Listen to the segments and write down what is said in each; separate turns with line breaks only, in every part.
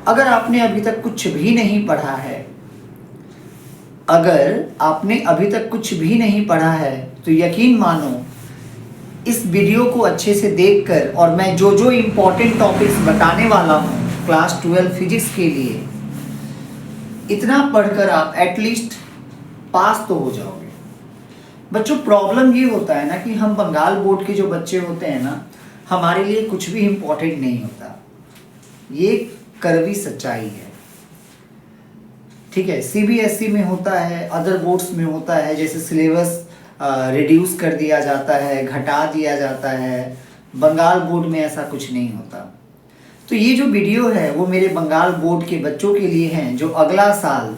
अगर आपने अभी तक कुछ भी नहीं पढ़ा है, अगर आपने अभी तक कुछ भी नहीं पढ़ा है तो यकीन मानो इस वीडियो को अच्छे से देखकर और मैं जो जो इम्पोर्टेंट टॉपिक्स बताने वाला हूँ क्लास 12 फिजिक्स के लिए, इतना पढ़कर आप एटलीस्ट पास तो हो जाओगे। बच्चों प्रॉब्लम ये होता है ना कि हम बंगाल बोर्ड के जो बच्चे होते हैं ना, हमारे लिए कुछ भी इम्पोर्टेंट नहीं होता, ये कड़वी सच्चाई है। ठीक है, सीबीएसई में होता है, अदर बोर्ड्स में होता है, जैसे सिलेबस रिड्यूस कर दिया जाता है, घटा दिया जाता है। बंगाल बोर्ड में ऐसा कुछ नहीं होता। तो ये जो वीडियो है वो मेरे बंगाल बोर्ड के बच्चों के लिए हैं जो अगला साल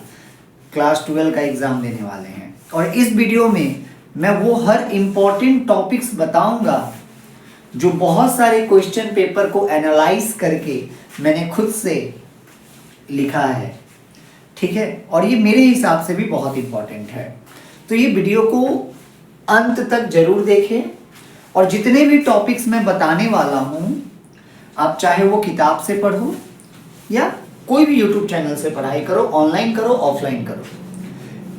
क्लास 12 का एग्ज़ाम देने वाले हैं। और इस वीडियो में मैं वो हर इम्पॉर्टेंट टॉपिक्स बताऊंगा जो बहुत सारे क्वेश्चन पेपर को एनालाइज करके मैंने खुद से लिखा है। ठीक है, और ये मेरे हिसाब से भी बहुत इम्पॉर्टेंट है। तो ये वीडियो को अंत तक जरूर देखें और जितने भी टॉपिक्स मैं बताने वाला हूँ, आप चाहे वो किताब से पढ़ो या कोई भी यूट्यूब चैनल से पढ़ाई करो, ऑनलाइन करो, ऑफलाइन करो,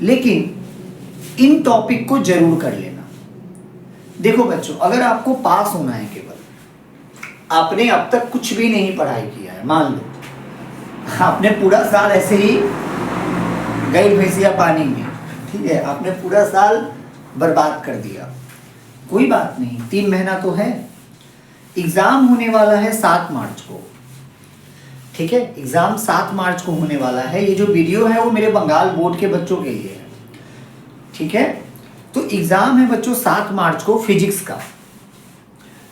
लेकिन इन टॉपिक को जरूर कर लेना। देखो बच्चों, अगर आपको पास होना है, केवल आपने अब तक कुछ भी नहीं पढ़ाई किया है, मान लो आपने पूरा साल ऐसे ही गई भैंसिया पानी में, ठीक है, आपने पूरा साल बर्बाद कर दिया, कोई बात नहीं, 3 महीना तो है। एग्जाम होने वाला है 7 मार्च को। ठीक है, एग्जाम 7 मार्च को होने वाला है। ये जो वीडियो है वो मेरे बंगाल बोर्ड के बच्चों के लिए है। ठीक है, तो एग्जाम है बच्चों 7 मार्च को फिजिक्स का।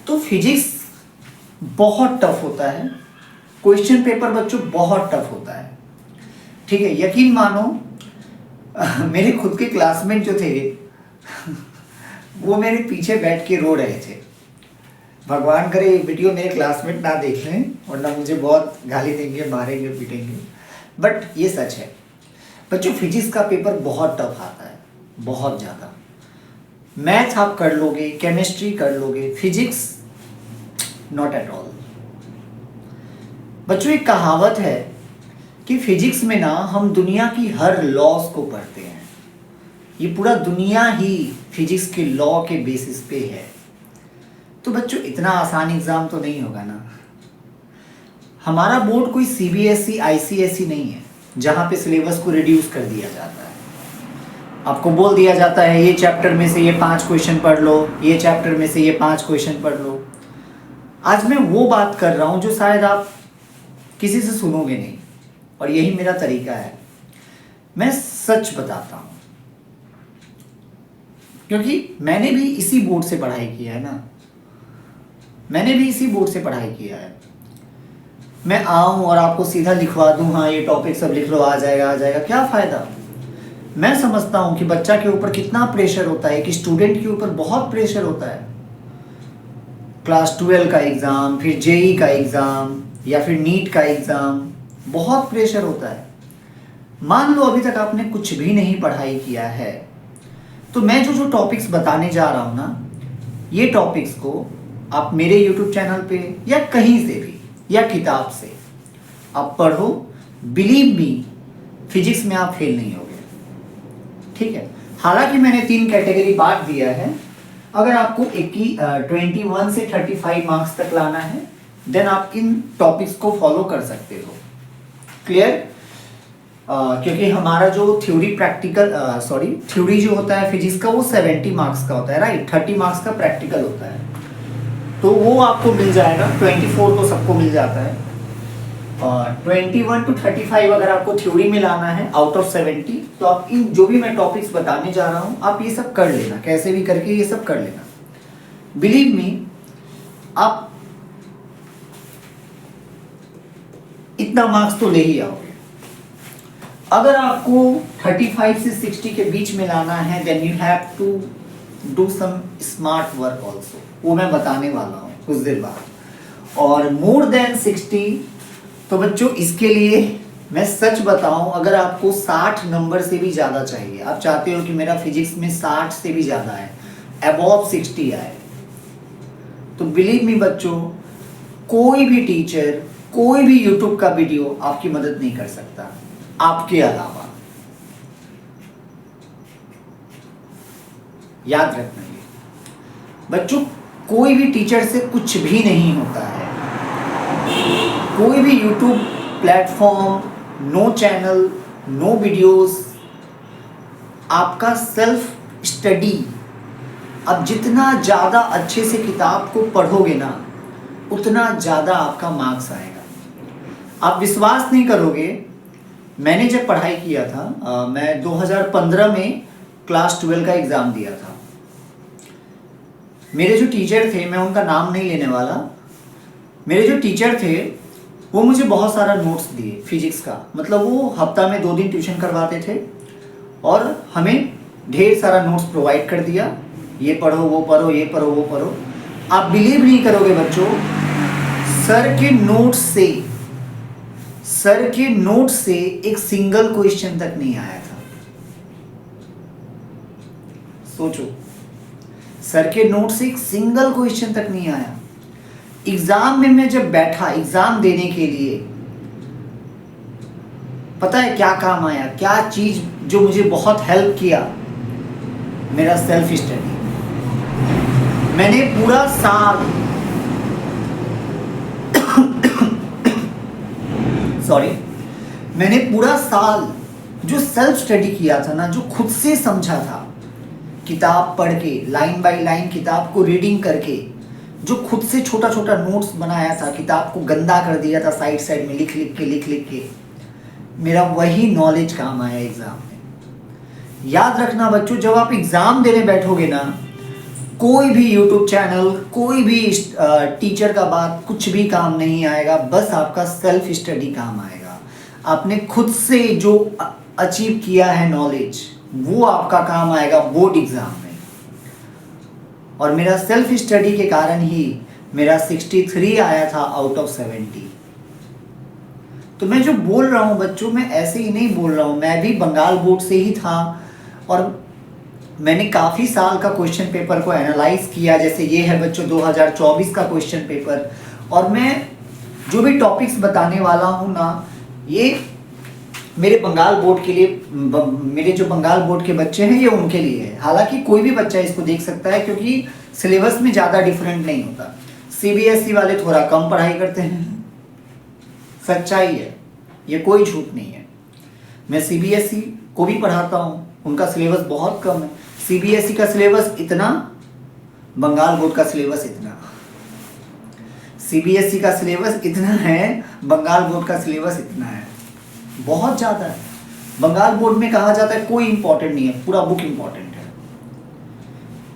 तो फिजिक्स बहुत टफ होता है, क्वेश्चन पेपर बच्चों बहुत टफ होता है। ठीक है, यकीन मानो मेरे खुद के क्लासमेट जो थे वो मेरे पीछे बैठ के रो रहे थे। भगवान करे ये वीडियो मेरे क्लासमेट ना देख लें, वरना मुझे बहुत गाली देंगे, मारेंगे, पीटेंगे, बट ये सच है बच्चों। फिजिक्स का पेपर बहुत टफ आता है, बहुत ज़्यादा। मैथ आप कर लोगे, केमिस्ट्री कर लोगे, फिजिक्स नॉट एट ऑल। बच्चों एक कहावत है कि फिजिक्स में ना हम दुनिया की हर लॉस को पढ़ते हैं। ये पूरा दुनिया ही फिजिक्स के लॉ के बेसिस पे है। तो बच्चों इतना आसान एग्जाम तो नहीं होगा ना। हमारा बोर्ड कोई सीबीएसई आईसीएसई नहीं है जहाँ पे सिलेबस को रिड्यूस कर दिया जाता है। आपको बोल दिया जाता है ये चैप्टर में से ये 5 क्वेश्चन पढ़ लो, ये चैप्टर में से ये 5 क्वेश्चन पढ़ लो। आज मैं वो बात कर रहा हूँ जो शायद आप किसी से सुनोगे नहीं, और यही मेरा तरीका है। मैं सच बताता हूँ क्योंकि मैंने भी इसी बोर्ड से पढ़ाई किया है ना, मैंने भी इसी बोर्ड से पढ़ाई किया है। मैं आऊँ और आपको सीधा लिखवा दूँ, हाँ ये टॉपिक सब लिख लो, आ जाएगा आ जाएगा, क्या फ़ायदा। मैं समझता हूँ कि बच्चा के ऊपर कितना प्रेशर होता है, कि स्टूडेंट के ऊपर बहुत प्रेशर होता है। क्लास 12 का एग्ज़ाम, फिर जेई का एग्ज़ाम या फिर नीट का एग्ज़ाम, बहुत प्रेशर होता है। मान लो अभी तक आपने कुछ भी नहीं पढ़ाई किया है, तो मैं जो जो टॉपिक्स बताने जा रहा हूँ ना, ये टॉपिक्स को आप मेरे यूट्यूब चैनल पे या कहीं से भी या किताब से आप पढ़ो। बिलीव मी, फिजिक्स में आप फेल नहीं होगे। ठीक है, हालांकि मैंने 3 कैटेगरी बांट दिया है। अगर आपको 21 से 35 मार्क्स तक लाना है, देन आप इन टॉपिक्स को फॉलो कर सकते हो। क्लियर? क्योंकि हमारा जो थ्योरी जो होता है फिजिक्स का वो 70 मार्क्स का होता है, राइट। 30 मार्क्स का प्रैक्टिकल होता है, तो वो आपको मिल जाएगा। 24 तो सबको मिल जाता है, और 21 to 35 अगर आपको थ्योरी में लाना है आउट ऑफ 70, तो आप इन जो भी मैं टॉपिक्स बताने जा रहा हूँ आप ये सब कर लेना, कैसे भी करके ये सब कर लेना। बिलीव मी, आप इतना मार्क्स तो ले ही आओगे। अगर आपको 35 से 60 के बीच में लाना है, then you have to do some smart work also, वो मैं बताने वाला हूँ कुछ देर बाद। और मोर देन 60, तो बच्चों इसके लिए मैं सच बताऊं, अगर आपको 60 नंबर से भी ज़्यादा चाहिए, आप चाहते हो कि मेरा फिजिक्स में 60 से भी ज़्यादा है, अबव 60 आए, तो बिलीव मी बच्चों, कोई भी टीचर, कोई भी यूट्यूब का वीडियो आपकी मदद नहीं कर सकता आपके अलावा। याद रखना ये बच्चों, कोई भी टीचर से कुछ भी नहीं होता है। कोई भी YouTube platform, no channel, no videos, आपका सेल्फ स्टडी। अब जितना ज़्यादा अच्छे से किताब को पढ़ोगे ना, उतना ज़्यादा आपका मार्क्स आएगा। आप विश्वास नहीं करोगे, मैंने जब पढ़ाई किया था मैं 2015 में क्लास 12 का एग्ज़ाम दिया था। मेरे जो टीचर थे, मैं उनका नाम नहीं लेने वाला, मेरे जो टीचर थे वो मुझे बहुत सारा नोट्स दिए फिजिक्स का। मतलब वो हफ्ता में 2 दिन ट्यूशन करवाते थे और हमें ढेर सारा नोट्स प्रोवाइड कर दिया, ये पढ़ो वो पढ़ो, ये पढ़ो वो पढ़ो। आप बिलीव नहीं करोगे बच्चों, सर के नोट से एक सिंगल क्वेश्चन तक नहीं आया था। सोचो, सर के नोट से एक सिंगल क्वेश्चन तक नहीं आया। एग्जाम में मैं जब बैठा एग्जाम देने के लिए, पता है क्या काम आया, क्या चीज जो मुझे बहुत हेल्प किया? मेरा सेल्फ स्टडी। मैंने पूरा साल मैंने पूरा साल जो सेल्फ स्टडी किया था ना, जो खुद से समझा था, किताब पढ़ के, लाइन बाय लाइन किताब को रीडिंग करके, जो खुद से छोटा छोटा नोट्स बनाया था, किताब को गंदा कर दिया था साइड साइड में लिख लिख के, मेरा वही नॉलेज काम आया एग्जाम में। याद रखना बच्चों, जब आप एग्जाम देने बैठोगे ना, कोई भी यूट्यूब चैनल, कोई भी टीचर का बात कुछ भी काम नहीं आएगा, बस आपका सेल्फ स्टडी काम आएगा। आपने खुद से जो अचीव किया है नॉलेज, वो आपका काम आएगा बोर्ड एग्जाम में। और मेरा सेल्फ स्टडी के कारण ही मेरा 63 आया था आउट ऑफ 70। तो मैं जो बोल रहा हूँ बच्चों, मैं ऐसे ही नहीं बोल रहा हूँ, मैं भी बंगाल बोर्ड से ही था और मैंने काफ़ी साल का क्वेश्चन पेपर को एनालाइज किया। जैसे ये है बच्चों 2024 का क्वेश्चन पेपर, और मैं जो भी टॉपिक्स बताने वाला हूँ ना, ये मेरे बंगाल बोर्ड के लिए, मेरे जो बंगाल बोर्ड के बच्चे हैं ये उनके लिए है। हालांकि कोई भी बच्चा इसको देख सकता है क्योंकि सिलेबस में ज़्यादा डिफरेंट नहीं होता। सीबीएसई वाले थोड़ा कम पढ़ाई करते हैं, सच्चाई है, ये कोई झूठ नहीं है। मैं सीबीएसई को भी पढ़ाता हूँ, उनका सिलेबस बहुत कम है। सीबीएसई का सिलेबस इतना, बंगाल बोर्ड का सिलेबस इतना। सीबीएसई का सिलेबस इतना है, बंगाल बोर्ड का सिलेबस इतना है, बहुत ज़्यादा है। बंगाल बोर्ड में कहा जाता है कोई इंपॉर्टेंट नहीं है, पूरा बुक इंपॉर्टेंट है।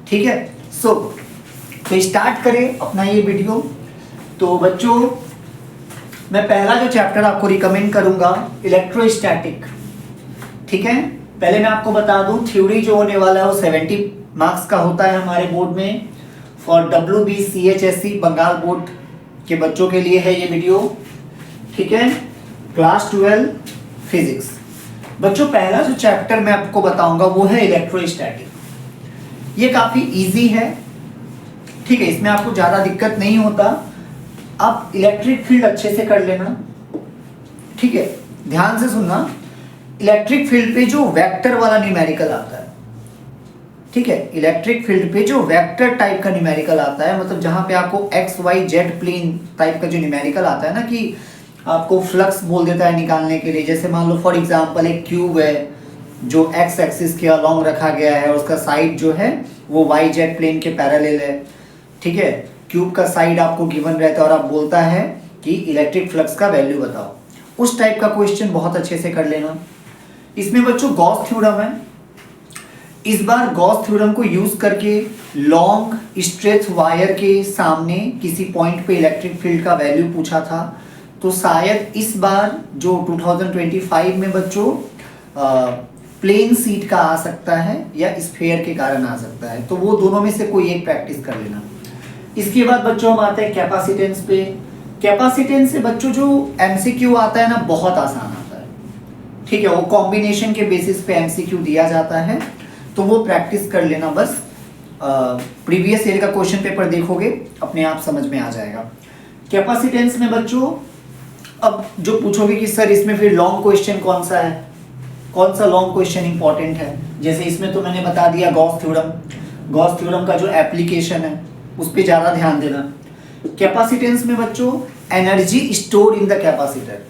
ठीक है, तो स्टार्ट करें अपना ये वीडियो। तो बच्चों, मैं पहला जो चैप्टर आपको रिकमेंड करूंगा, इलेक्ट्रोस्टैटिक। ठीक है, पहले मैं आपको बता दूं, थ्योरी जो होने वाला है वो 70 मार्क्स का होता है हमारे बोर्ड में। फॉर WBCHSC बंगाल बोर्ड के बच्चों के लिए है ये वीडियो। ठीक है, क्लास 12 फिजिक्स। बच्चों, पहला जो चैप्टर मैं आपको बताऊंगा वो है इलेक्ट्रोस्टैटिक। ये काफ़ी इजी है, ठीक है, इसमें आपको ज़्यादा दिक्कत नहीं होता। आप इलेक्ट्रिक फील्ड अच्छे से कर लेना, ठीक है, ध्यान से सुनना। इलेक्ट्रिक फील्ड पे जो वेक्टर वाला न्यूमेरिकल आता है, ठीक है, इलेक्ट्रिक फील्ड पे जो वेक्टर टाइप का न्यूमेरिकल आता है, मतलब जहां पे आपको XYZ प्लेन टाइप का जो न्यूमेरिकल आता है ना, कि आपको फ्लक्स बोल देता है निकालने के लिए। जैसे मान लो फॉर एग्जांपल एक क्यूब है जो x एक्सिस के अलोंग रखा गया है, उसका साइड जो है वो YZ प्लेन के पैरेलल है। ठीक है, क्यूब का साइड आपको गिवन रहता है और आप बोलता है कि इलेक्ट्रिक फ्लक्स का वैल्यू बताओ। उस टाइप का क्वेश्चन बहुत अच्छे से कर लेना। इसमें बच्चों गॉस थ्योरम है। इस बार गॉस थ्योरम को यूज करके लॉन्ग स्ट्रेच वायर के सामने किसी पॉइंट पे इलेक्ट्रिक फील्ड का वैल्यू पूछा था। तो शायद इस बार जो 2025 में बच्चों प्लेन सीट का आ सकता है या स्फीयर के कारण आ सकता है, तो वो दोनों में से कोई एक प्रैक्टिस कर लेना। इसके बाद बच्चों हम आते हैं कैपेसिटेंस पे। कैपेसिटेंस से बच्चों जो MCQ आता है ना, बहुत आसान आता है। ठीक है, वो कॉम्बिनेशन के बेसिस पे MCQ दिया जाता है, तो वो प्रैक्टिस कर लेना बस। प्रीवियस ईयर का क्वेश्चन पेपर देखोगे अपने आप समझ में आ जाएगा। कैपेसिटेंस में बच्चों अब जो पूछोगे कि सर इसमें फिर लॉन्ग क्वेश्चन कौन सा है, कौन सा लॉन्ग क्वेश्चन इंपॉर्टेंट है, जैसे इसमें तो मैंने बता दिया गॉस थ्योरम, गॉस थ्योरम का जो एप्लीकेशन है उस पर ज़्यादा ध्यान देना। कैपेसिटेंस में बच्चों energy store in the capacitor,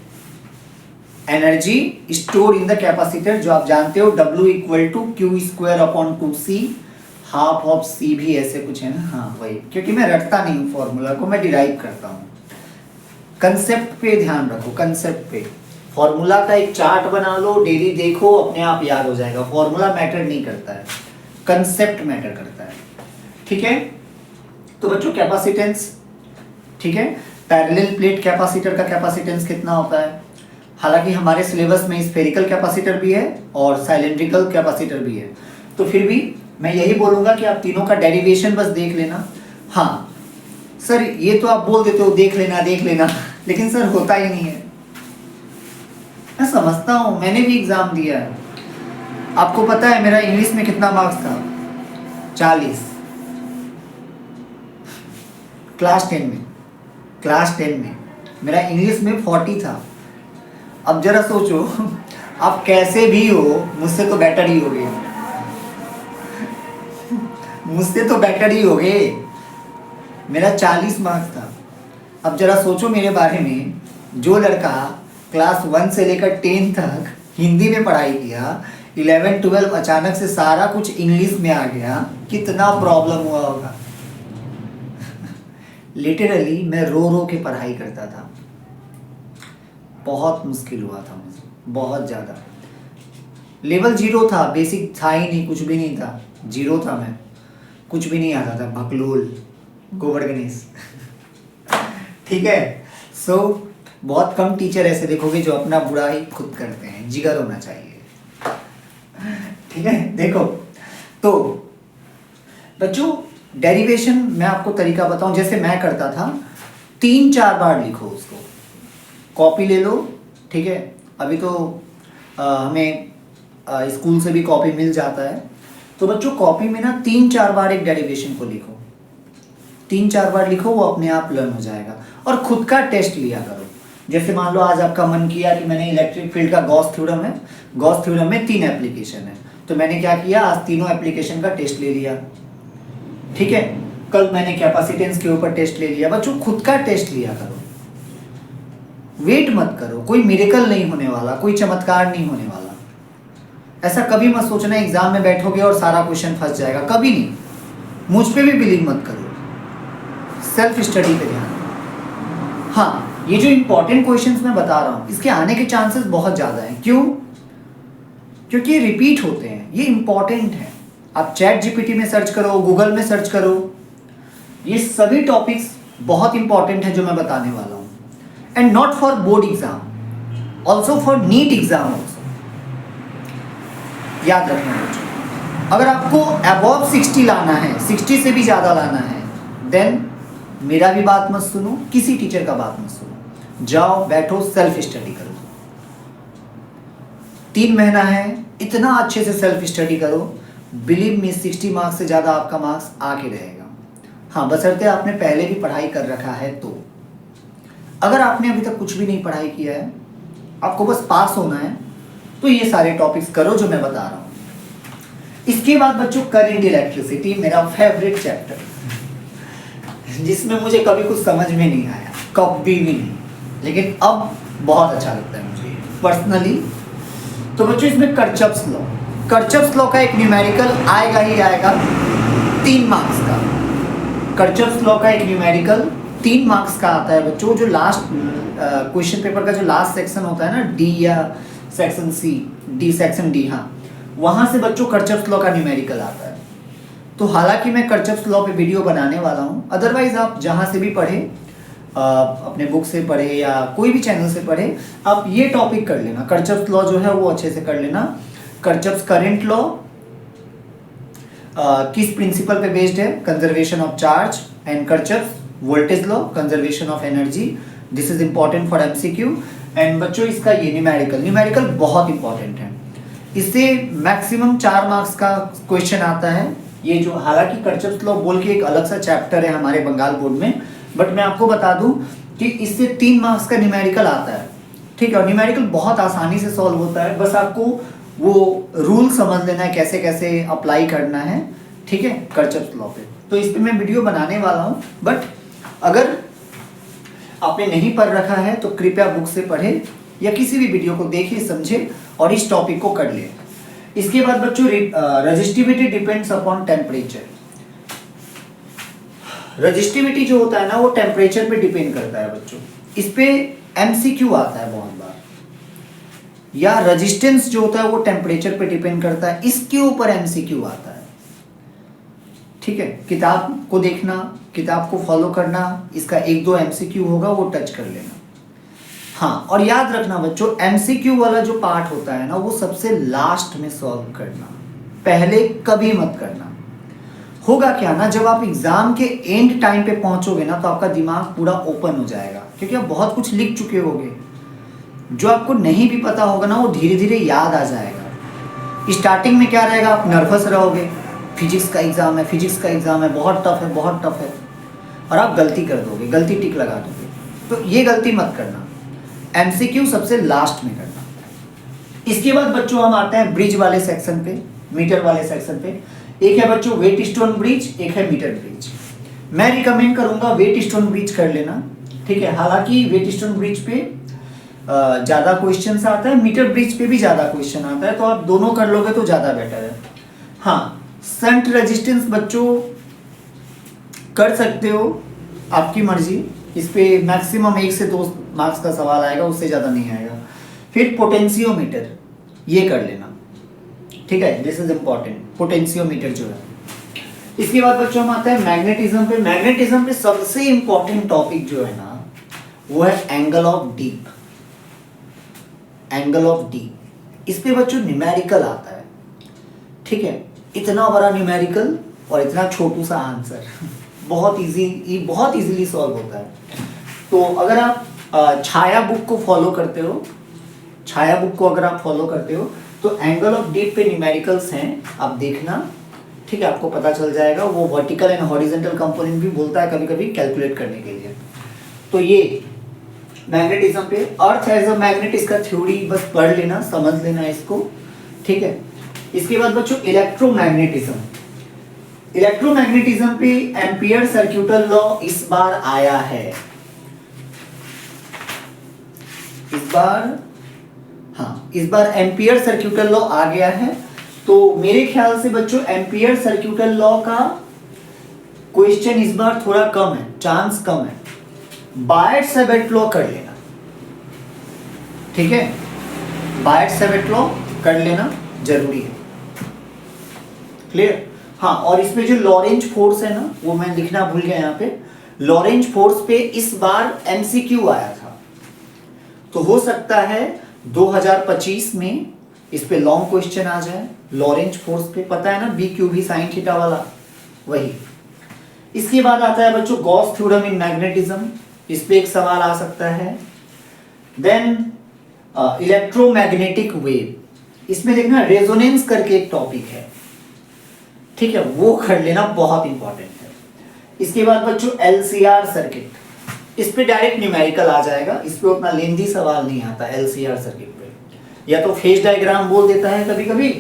energy store in the capacitor जो आप जानते हो W equal to Q square upon 2C, half of C भी ऐसे कुछ है ना, हाँ वही, क्योंकि मैं रटता नहीं हूँ फॉर्मूला को, मैं डिराइव करता हूँ। कंसेप्ट पे ध्यान रखो, कंसेप्ट पे, फॉर्मूला का एक चार्ट बना लो, डेली देखो, अपने आप याद हो जाएगा। फॉर्मूला मैटर नहीं करता है, कंसेप्ट मैटर करता है, ठीक है। तो बच्चों कैपेसिटेंस, ठीक है, पैरेलल प्लेट कैपेसिटर का कैपेसिटेंस कितना होता है, हालांकि हमारे सिलेबस में स्फेरिकल कैपेसिटर भी है और साइलेंड्रिकल कैपेसिटर भी है, तो फिर भी मैं यही बोलूंगा कि आप तीनों का डेरिवेशन बस देख लेना। हाँ सर ये तो आप बोल देते हो देख लेना, लेकिन सर होता ही नहीं है। मैं समझता हूँ, मैंने भी एग्जाम दिया है। आपको पता है मेरा इंग्लिश में कितना मार्क्स था? 40। क्लास 10 में मेरा इंग्लिश में 40 था। अब जरा सोचो, आप कैसे भी हो मुझसे तो बेटर ही होगे, मुझसे तो बेटर ही होगे। मेरा 40 मार्क्स था। अब जरा सोचो मेरे बारे में, जो लड़का क्लास 1 से लेकर 10 तक हिंदी में पढ़ाई किया, 11-12 अचानक से सारा कुछ इंग्लिश में आ गया, कितना प्रॉब्लम हुआ होगा। लिटरली मैं रो के पढ़ाई करता था, बहुत मुश्किल हुआ था मुझे, बहुत ज़्यादा। लेवल 0 था, बेसिक था ही नहीं, कुछ भी नहीं था, 0 था मैं, कुछ भी नहीं आता था, भकलोल गोबर गणेश। ठीक है। सो बहुत कम टीचर ऐसे देखोगे जो अपना बुराई खुद करते हैं, जिगर होना चाहिए, ठीक है। देखो तो बच्चों डेरिवेशन मैं आपको तरीका बताऊं, जैसे मैं करता था, 3-4 बार लिखो उसको, कॉपी ले लो, ठीक है। अभी तो हमें स्कूल से भी कॉपी मिल जाता है, तो बच्चों कॉपी में ना 3-4 बार एक डेरिवेशन को लिखो, 3-4 बार लिखो, वो अपने आप लर्न हो जाएगा। और खुद का टेस्ट लिया करो। जैसे मान लो आज आपका मन किया कि मैंने इलेक्ट्रिक फील्ड का गॉस थ्योरम है, गॉस थ्योरम में 3 एप्लीकेशन है, तो मैंने क्या किया, आज तीनों एप्लीकेशन का टेस्ट ले लिया, ठीक है। कल मैंने कैपेसिटेंस के ऊपर टेस्ट ले लिया। बच्चों खुद का टेस्ट लिया करो, वेट मत करो, कोई मिरेकल नहीं होने वाला, कोई चमत्कार नहीं होने वाला। ऐसा कभी मत सोचना एग्जाम में बैठोगे और सारा क्वेश्चन फंस जाएगा, कभी नहीं। मुझ पे भी बिलीव मत करो, सेल्फ स्टडी पे ध्यान। हाँ, ये जो इंपॉर्टेंट क्वेश्चंस मैं बता रहा हूँ, इसके आने के चांसेस बहुत ज़्यादा हैं। क्यों? क्योंकि ये रिपीट होते हैं, ये इंपॉर्टेंट है। आप चैट जीपीटी में सर्च करो, गूगल में सर्च करो, ये सभी टॉपिक्स बहुत इंपॉर्टेंट है जो मैं बताने वाला हूँ। And not for board exam, also for NEET exam also. याद रखना बच्चों, अगर आपको अबव 60 लाना है, 60 से भी ज़्यादा लाना है, देन मेरा भी बात मत सुनो, किसी टीचर का बात मत सुनो, जाओ बैठो, सेल्फ स्टडी करो। 3 महीना है, इतना अच्छे से सेल्फ स्टडी करो, बिलीव मी 60 मार्क्स से ज़्यादा आपका मार्क्स आके रहेगा। हाँ, बशर्ते आपने पहले भी पढ़ाई कर रखा है तो। अगर आपने अभी तक कुछ भी नहीं पढ़ाई किया है, आपको बस पास होना है, तो ये सारे टॉपिक्स करो जो मैं बता रहा हूँ। इसके बाद बच्चों करंट इलेक्ट्रिसिटी, मेरा फेवरेट चैप्टर, जिसमें मुझे कभी कुछ समझ में नहीं आया, कभी भी नहीं, लेकिन अब बहुत अच्छा लगता है मुझे पर्सनली। तो बच्चों इसमें कर्चफ्स लॉ, कर्चफ्स लॉ का एक न्यूमेरिकल आएगा ही आएगा 3 मार्क्स का। कर्चफ्स लॉ का एक न्यूमेरिकल 3 मार्क्स का आता है बच्चों। जो लास्ट क्वेश्चन पेपर का जो लास्ट सेक्शन होता है ना, डी या section C, D section D, हाँ, वहाँ से बच्चों कर्चफ्स लॉ का न्यूमेरिकल आता है। तो हालांकि मैं कर्चफ्स लॉ पे वीडियो बनाने वाला हूँ, अदरवाइज आप जहाँ से भी पढ़े, अपने बुक से पढ़े या कोई भी चैनल से पढ़े, आप ये टॉपिक कर लेना, कर्चफ्स लॉ जो है वो अच्छे से कर लेना। कर्चफ्स करंट लॉ किस प्रिंसिपल पे बेस्ड है? Conservation of charge. And Kirchhoff's voltage law, conservation of energy. This is important for MCQ. And बच्चों इसका ये न्यूमेरिकल बहुत इंपॉर्टेंट है, इससे मैक्सिमम 4 मार्क्स का क्वेश्चन आता है। ये जो, हालांकि कर्चफ्स लॉ बोल के एक अलग सा चैप्टर है हमारे बंगाल बोर्ड में, बट मैं आपको बता दूं कि इससे 3 मार्क्स का न्यूमेरिकल आता है, ठीक है। और न्यूमेरिकल बहुत आसानी से सॉल्व होता है, बस आपको वो रूल समझ लेना है कैसे कैसे अप्लाई करना है, ठीक है, कर्चफ लॉ पे। तो इस पे मैं वीडियो बनाने वाला हूँ, बट अगर आपने नहीं पढ़ रखा है तो कृपया बुक से पढ़े या किसी भी वीडियो को देखिए, समझे और इस टॉपिक को कर ले। इसके बाद बच्चों resistivity depends upon temperature. Resistivity जो होता है ना वो टेम्परेचर पे डिपेंड करता है बच्चों। इस पे एमसीक्यू आता है बहुत बार, या रेजिस्टेंस जो होता है वो टेम्परेचर पे डिपेंड करता है, इसके ऊपर एमसीक्यू आता है, ठीक है। किताब को देखना, किताब को फॉलो करना, इसका 1-2 एमसीक्यू होगा वो टच कर लेना। हाँ, और याद रखना बच्चों, एमसीक्यू वाला जो पार्ट होता है ना वो सबसे लास्ट में सॉल्व करना, पहले कभी मत करना। होगा क्या ना, जब आप एग्जाम के एंड टाइम पे पहुंचोगे ना तो आपका दिमाग पूरा ओपन हो जाएगा, क्योंकि आप बहुत कुछ लिख चुके होगे। जो आपको नहीं भी पता होगा ना वो धीरे धीरे याद आ जाएगा। स्टार्टिंग में क्या रहेगा, आप नर्वस रहोगे, फिजिक्स का एग्जाम है, फिजिक्स का एग्जाम है, बहुत टफ है, बहुत टफ है, और आप गलती कर दोगे, गलती टिक लगा दोगे। तो ये गलती मत करना, एमसीक्यू सबसे लास्ट में करना। इसके बाद बच्चों हम आते हैं ब्रिज वाले सेक्शन पे, मीटर वाले सेक्शन पे। एक है बच्चों वेट स्टोन ब्रिज, एक है मीटर ब्रिज। मैं रिकमेंड करूंगा वेट स्टोन ब्रिज कर लेना, ठीक है। हालांकि वेट स्टोन ब्रिज पे ज़्यादा क्वेश्चन आता है, मीटर ब्रिज पे भी ज़्यादा क्वेश्चन आता है, तो आप दोनों कर लोगे तो ज़्यादा बेटर है। हाँ, शंट रेजिस्टेंस बच्चों कर सकते हो, आपकी मर्जी। इस पे मैक्सिमम 1 से 2 मार्क्स का सवाल आएगा, उससे ज़्यादा नहीं आएगा। फिर पोटेंशियोमीटर, ये कर लेना, ठीक है, दिस इज इम्पॉर्टेंट, पोटेंशियोमीटर जो है। इसके बाद बच्चों हम आते हैं मैग्नेटिज्म पे। मैग्नेटिज्म पे सबसे इंपॉर्टेंट टॉपिक जो है ना वो है angle of deep. Angle of deep, इस पे बच्चों न्यूमेरिकल आता है, ठीक है। इतना बड़ा न्यूमेरिकल और इतना छोटू सा आंसर बहुत इजीली सॉल्व होता है। तो अगर आप छाया बुक को फॉलो करते हो, छाया बुक को अगर आप फॉलो करते हो तो एंगल ऑफ डीप पे न्यूमेरिकल्स हैं, आप देखना, ठीक है, आपको पता चल जाएगा। वो वर्टिकल एंड हॉरिजॉन्टल कंपोनेंट भी बोलता है कभी कभी कैलकुलेट करने के लिए। तो ये मैग्नेटिज्म पे, अर्थ एज अ मैग्नेट, इसका थ्योरी बस पढ़ लेना, समझ लेना इसको, ठीक है। इसके बाद बच्चों इलेक्ट्रोमैग्नेटिज्म। इलेक्ट्रोमैग्नेटिज्म पे एम्पियर सर्क्यूटल लॉ इस बार आया है, इस बार एम्पियर सर्क्यूटल लॉ आ गया है। तो मेरे ख्याल से बच्चों एम्पियर सर्क्यूटल लॉ का क्वेश्चन इस बार थोड़ा कम है, चांस कम है। बायट-सैवर्ट लॉ कर लेना, ठीक है, बायट-सैवर्ट लॉ कर लेना जरूरी है, क्लियर। हाँ, और इसमें जो लॉरेंज फोर्स है ना वो मैं लिखना भूल गया यहाँ पे। लॉरेंज फोर्स पे इस बार एमसीक्यू आया था, तो हो सकता है 2025 में इस पे लॉन्ग क्वेश्चन आ जाए। लॉरेंज फोर्स पे पता है ना, बी क्यू भी साइन थीटा वाला, वही। इसके बाद आता है बच्चों गॉस थ्योरम इन मैग्नेटिज्म, इस पे एक सवाल आ सकता है। देन इलेक्ट्रोमैग्नेटिक वेव, इसमें देखना रेजोनेंस करके एक टॉपिक है, ठीक है, वो कर लेना, बहुत इंपॉर्टेंट है। इसके बाद बच्चों एलसीआर सर्किट, इस पे डायरेक्ट न्यूमेरिकल आ जाएगा, इस पे उतना लेंदी सवाल नहीं आता एलसीआर सर्किट पे। या तो फेज डायग्राम बोल देता है कभी कभी,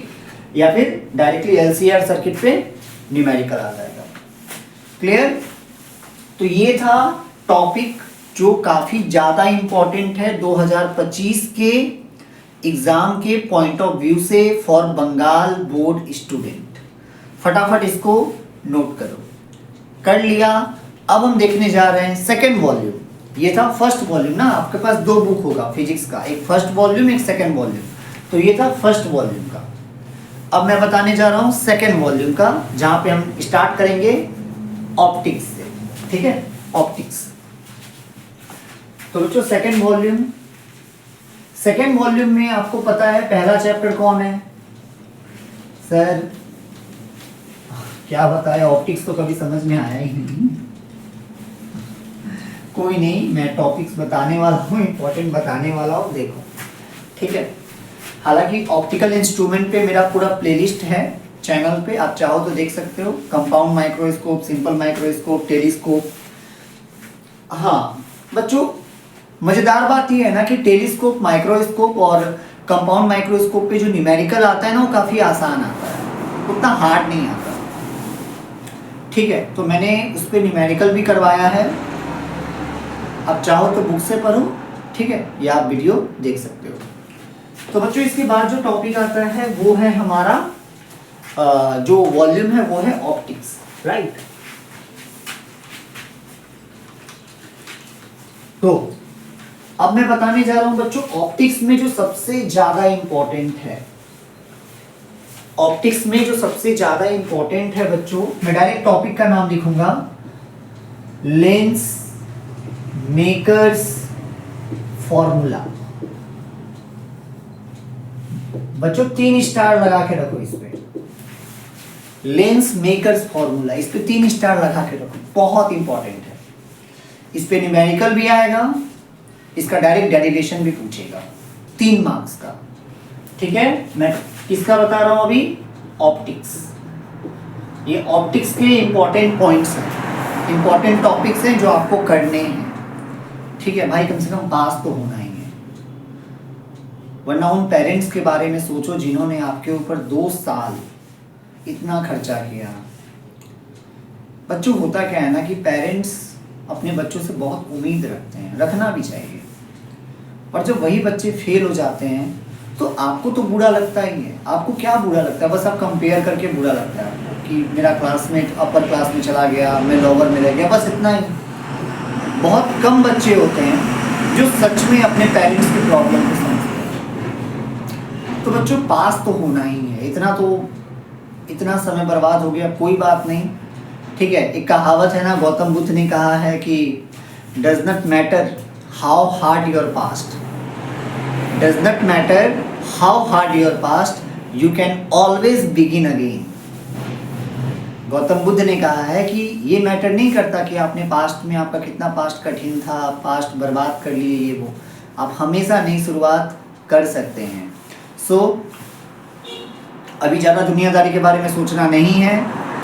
या फिर डायरेक्टली एलसीआर सर्किट पे न्यूमेरिकल आ जाएगा, क्लियर। तो ये था टॉपिक जो काफी ज्यादा इंपॉर्टेंट है 2025 के एग्जाम के पॉइंट ऑफ व्यू से फॉर बंगाल बोर्ड स्टूडेंट। फटाफट इसको नोट करो, कर लिया। अब हम देखने जा रहे हैं सेकंड वॉल्यूम। ये था फर्स्ट वॉल्यूम ना, आपके पास 2 बुक होगा फिजिक्स का, एक फर्स्ट वॉल्यूम एक सेकंड वॉल्यूम। तो ये था फर्स्ट वॉल्यूम का। अब मैं बताने जा रहा हूँ सेकंड वॉल्यूम का, जहाँ पे हम स्टार्ट करेंगे ऑप्टिक्स से, ठीक है, ऑप्टिक्स। तो बच्चों सेकंड वॉल्यूम में आपको पता है पहला चैप्टर कौन है सर? क्या बताया, ऑप्टिक्स तो कभी समझ में आया ही नहीं। कोई नहीं, मैं टॉपिक्स बताने वाला हूँ, इंपॉर्टेंट बताने वाला हूँ, देखो, ठीक है। हालांकि ऑप्टिकल इंस्ट्रूमेंट पे मेरा पूरा प्लेलिस्ट है चैनल पे, आप चाहो तो देख सकते हो। Compound microscope, simple microscope, telescope. हाँ, बच्चों मजेदार बात यह है ना कि टेलीस्कोप, माइक्रोस्कोप और कंपाउंड माइक्रोस्कोप पे जो न्यूमेरिकल आता है ना वो काफी आसान आता है, उतना हार्ड नहीं आता। ठीक है, तो मैंने उस पर न्यूमेरिकल भी करवाया है, अब चाहो तो बुक से पढ़ो, ठीक है, या आप वीडियो देख सकते हो। तो बच्चों इसके बाद जो टॉपिक आता है वो है हमारा जो वॉल्यूम है वो है ऑप्टिक्स, राइट। तो अब मैं बताने जा रहा हूं बच्चों ऑप्टिक्स में जो सबसे ज्यादा इंपॉर्टेंट है, ऑप्टिक्स में जो सबसे ज्यादा इंपॉर्टेंट है बच्चों, मैं डायरेक्ट टॉपिक का नाम लिखूंगा, लेंस मेकर्स फॉर्मूला। बच्चों 3 स्टार लगा के रखो इस पे, लेंस मेकर्स फॉर्मूला, इस पे 3 स्टार लगा के रखो, बहुत इंपॉर्टेंट है। इस पे न्यूमेरिकल भी आएगा, इसका डायरेक्ट डेरिवेशन भी पूछेगा, 3 मार्क्स का। ठीक है, मैं किसका बता रहा हूं अभी, ऑप्टिक्स। ये ऑप्टिक्स के इंपॉर्टेंट पॉइंट्स हैं, इंपॉर्टेंट टॉपिक्स हैं जो आपको करने हैं। ठीक है भाई, कम से कम पास तो होना ही है, वरना उन पेरेंट्स के बारे में सोचो जिन्होंने आपके ऊपर 2 साल इतना खर्चा किया। बच्चों होता क्या है ना कि पेरेंट्स अपने बच्चों से बहुत उम्मीद रखते हैं, रखना भी चाहिए, और जब वही बच्चे फेल हो जाते हैं तो आपको तो बुरा लगता ही है। आपको क्या बुरा लगता है, बस आप कंपेयर करके बुरा लगता है आपको कि मेरा क्लासमेट अपर क्लास में चला गया, मैं लोअर में रह गया, बस इतना ही। बहुत कम बच्चे होते हैं जो सच में अपने पेरेंट्स की प्रॉब्लम को समझते हैं। तो बच्चों पास तो होना ही है, इतना समय बर्बाद हो गया, कोई बात नहीं। ठीक है, एक कहावत है ना, गौतम बुद्ध ने कहा है कि does not matter how hard your past, does not matter how hard your past, you can always begin again. Gautam Buddha ने कहा है कि ये मैटर नहीं करता कि आपने पास्ट में आपका कितना पास्ट कठिन था, आप पास्ट बर्बाद कर लिए, ये वो, आप हमेशा नई शुरुआत कर सकते हैं। सो अभी ज़्यादा दुनियादारी के बारे में सोचना नहीं है,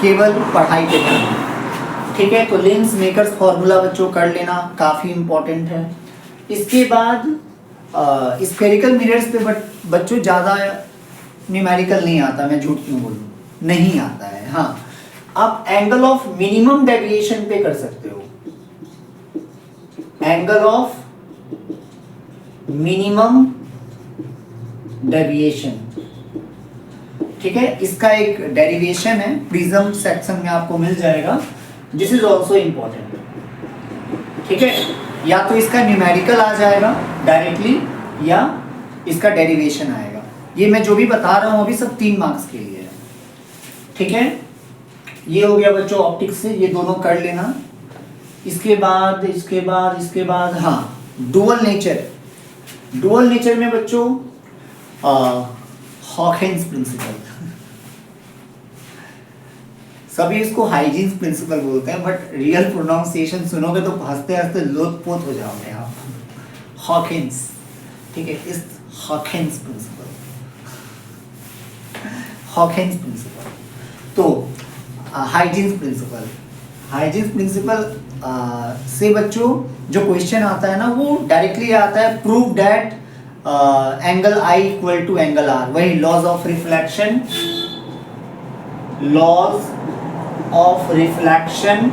केवल पढ़ाई पे ध्यान। ठीक है, तो लेंस मेकर्स फॉर्मूला बच्चों कर लेना, काफ़ी इम्पोर्टेंट है। इसके बाद स्फेरिकल मिरर्स पे बच्चों ज़्यादा न्यूमेरिकल नहीं आता, मैं झूठ क्यों बोलूँ, नहीं आता है। हाँ, आप एंगल ऑफ मिनिमम डेविएशन पे कर सकते हो, एंगल ऑफ मिनिमम डेविएशन। ठीक है, इसका एक डेरिवेशन है, प्रिज्म सेक्शन में आपको मिल जाएगा, दिस इज ऑल्सो इम्पोर्टेंट। ठीक है, या तो इसका न्यूमेरिकल आ जाएगा डायरेक्टली या इसका डेरिवेशन आएगा। ये मैं जो भी बता रहा हूं अभी सब 3 मार्क्स के लिए है। ठीक है, ये हो गया बच्चों ऑप्टिक्स से, ये दोनों कर लेना। इसके बाद हाँ, डुअल नेचर। डुअल नेचर में बच्चों हॉकिंस प्रिंसिपल, सभी इसको हाइजीन्स प्रिंसिपल बोलते हैं, बट रियल प्रोनाउंसिएशन सुनोगे तो हंसते हंसते लोटपोट हो जाओगे आप। हॉकिंस, ठीक है, इस हॉकिंस प्रिंसिपल, हॉकिंस प्रिंसिपल। तो हाइजीन्स प्रिंसिपल, हाइजीन्स प्रिंसिपल से बच्चों जो क्वेश्चन आता है ना वो डायरेक्टली आता है, prove that angle i equal to angle r, वही laws of reflection, laws of reflection.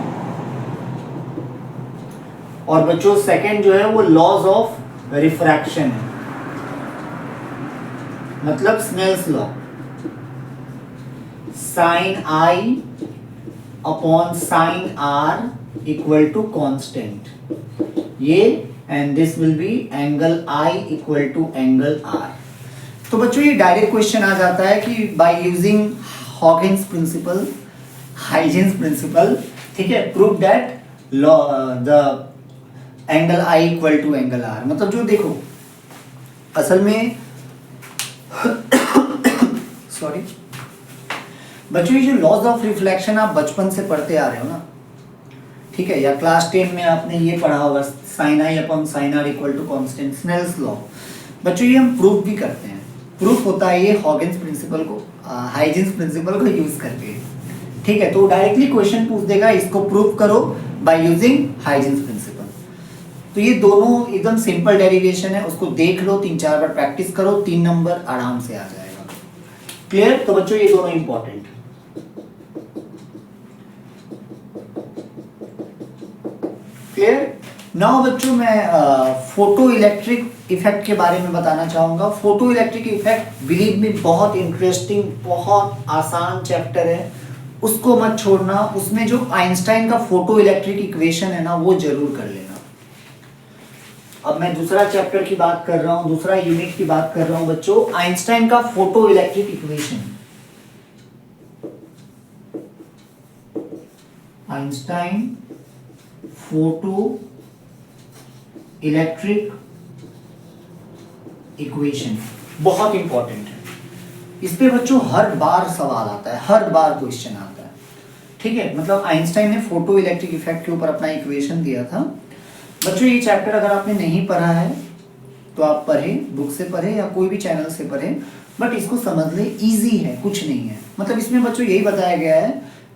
और बच्चों सेकंड जो है वो लॉज ऑफ रिफ्रैक्शन है, मतलब Snell's law, sine i upon sine r equal to constant, ये and this will be angle i equal to angle r. तो बच्चों ये डायरेक्ट क्वेश्चन आ जाता है कि by using Hawkins principle, Huygens principle, ठीक है, prove that the angle i equal to angle r. मतलब जो देखो असल में सॉरी बच्चों, ये जो लॉज ऑफ रिफ्लेक्शन आप बचपन से पढ़ते आ रहे हो ना, ठीक है, या क्लास 10 में आपने ये पढ़ा होगा, sine i upon sine r equal to constant, Snell's law. बच्चों ये हम प्रूफ भी करते हैं, प्रूफ होता है ये हॉकिंस प्रिंसिपल को, हाइजीन्स प्रिंसिपल को यूज करके। ठीक है, तो डायरेक्टली क्वेश्चन पूछ देगा इसको प्रूफ करो बाय यूजिंग हाइजीन्स प्रिंसिपल। तो ये दोनों एकदम सिंपल डेरिवेशन है, उसको देख लो, 3-4 बार प्रैक्टिस करो, 3 नंबर आराम से आ जाएगा। क्लियर? तो बच्चों ये दोनों इंपॉर्टेंट। क्लियर? नाउ बच्चों मैं फोटो इलेक्ट्रिक इफेक्ट के बारे में बताना चाहूंगा। Photo electric effect believe me बहुत इंटरेस्टिंग, बहुत आसान चैप्टर है, उसको मत छोड़ना। उसमें जो आइंस्टाइन का फोटो इलेक्ट्रिक इक्वेशन है ना, वो जरूर कर लेना। अब मैं दूसरा चैप्टर की बात कर रहा हूं, दूसरा यूनिट की बात कर रहा हूं बच्चों, आइंस्टाइन का photo electric equation. Einstein photo electric equation बहुत इंपॉर्टेंट है। इस पे बच्चों हर बार सवाल आता है, हर बार क्वेश्चन आता है। ठीक है, मतलब आइंस्टाइन ने फोटो इलेक्ट्रिक इफेक्ट के ऊपर अपना इक्वेशन दिया था। बच्चों ये चैप्टर अगर आपने नहीं पढ़ा है तो आप पढ़े, बुक से पढ़े या कोई भी चैनल से पढ़े, बट इसको समझ ले, इजी है, कुछ नहीं है। मतलब इसमें बच्चों यही बताया गया है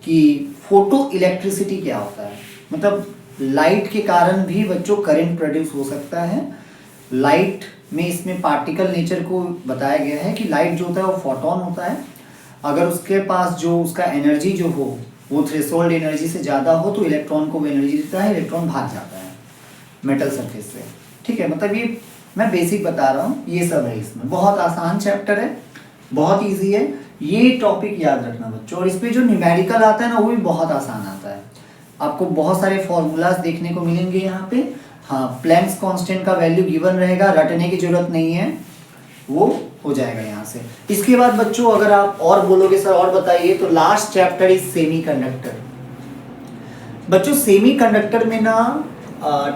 कि फोटो इलेक्ट्रिसिटी क्या होता है, मतलब लाइट के कारण भी बच्चों करंट प्रोड्यूस हो सकता है। लाइट में इसमें पार्टिकल नेचर को बताया गया है कि लाइट जो होता है वो फोटोन होता है, अगर उसके पास जो उसका एनर्जी जो हो वो थ्रेशोल्ड एनर्जी से ज़्यादा हो तो इलेक्ट्रॉन को वो एनर्जी देता है, इलेक्ट्रॉन भाग जाता है मेटल सरफेस से। ठीक है, मतलब ये मैं बेसिक बता रहा हूँ, ये सब है इसमें। बहुत आसान चैप्टर है, बहुत ईजी है, ये टॉपिक याद रखना बच्चों। और इस पर जो न्यूमेरिकल आता है ना, वो भी बहुत आसान आता है। आपको बहुत सारे फॉर्मूलाज देखने को मिलेंगे यहाँ पे। हाँ, प्लैंक्स कांस्टेंट का वैल्यू गिवन रहेगा, रटने की जरूरत नहीं है, वो हो जाएगा यहाँ से। इसके बाद बच्चों अगर आप और बोलोगे सर और बताइए, तो लास्ट चैप्टर इज सेमीकंडक्टर। बच्चों सेमीकंडक्टर में ना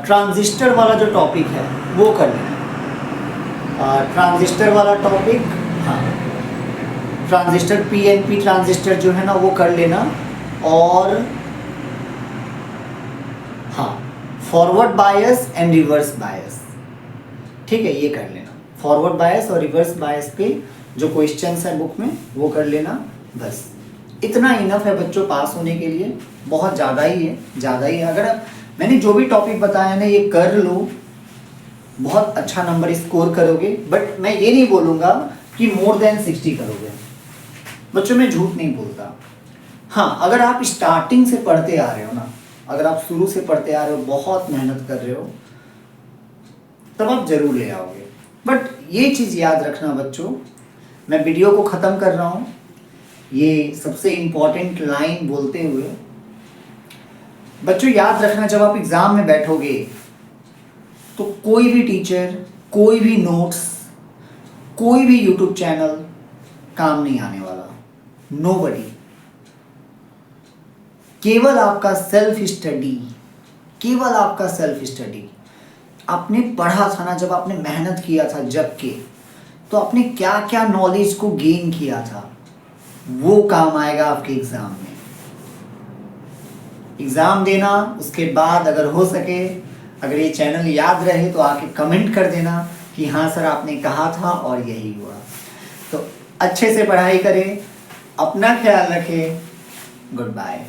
ट्रांजिस्टर वाला जो टॉपिक है वो कर लेना। ट्रांजिस्टर वाला टॉपिक, हाँ, ट्रांजिस्टर पीएनपी ट्रांजिस्टर जो है ना वो कर लेना। और हाँ, forward bias and reverse bias, ठीक है, ये कर लेना। फॉरवर्ड बायस और रिवर्स बायस पे जो क्वेश्चंस है बुक में वो कर लेना। बस इतना इनफ है बच्चों पास होने के लिए, बहुत ज़्यादा ही है, ज़्यादा ही है। अगर मैंने जो भी टॉपिक बताया ना ये कर लो, बहुत अच्छा नंबर स्कोर करोगे। बट मैं ये नहीं बोलूँगा कि मोर देन 60 करोगे बच्चों, मैं झूठ नहीं बोलता। हाँ, अगर आप स्टार्टिंग से पढ़ते आ रहे हो ना, अगर आप शुरू से पढ़ते आ रहे हो, बहुत मेहनत कर रहे हो, तब आप जरूर ले आओगे। बट ये चीज़ याद रखना बच्चों, मैं वीडियो को ख़त्म कर रहा हूँ ये सबसे इम्पॉर्टेंट लाइन बोलते हुए। बच्चों याद रखना, जब आप एग्ज़ाम में बैठोगे तो कोई भी टीचर, कोई भी नोट्स, कोई भी यूट्यूब चैनल काम नहीं आने वाला, नोबडी। केवल आपका सेल्फ स्टडी, केवल आपका सेल्फ स्टडी। आपने पढ़ा था ना, जब आपने मेहनत किया था जग के, तो आपने क्या क्या नॉलेज को गेन किया था, वो काम आएगा आपके एग्ज़ाम में। एग्ज़ाम देना, उसके बाद अगर हो सके, अगर ये चैनल याद रहे तो आके कमेंट कर देना कि हाँ सर आपने कहा था और यही हुआ। तो अच्छे से पढ़ाई करें, अपना ख्याल रखें, गुड बाय।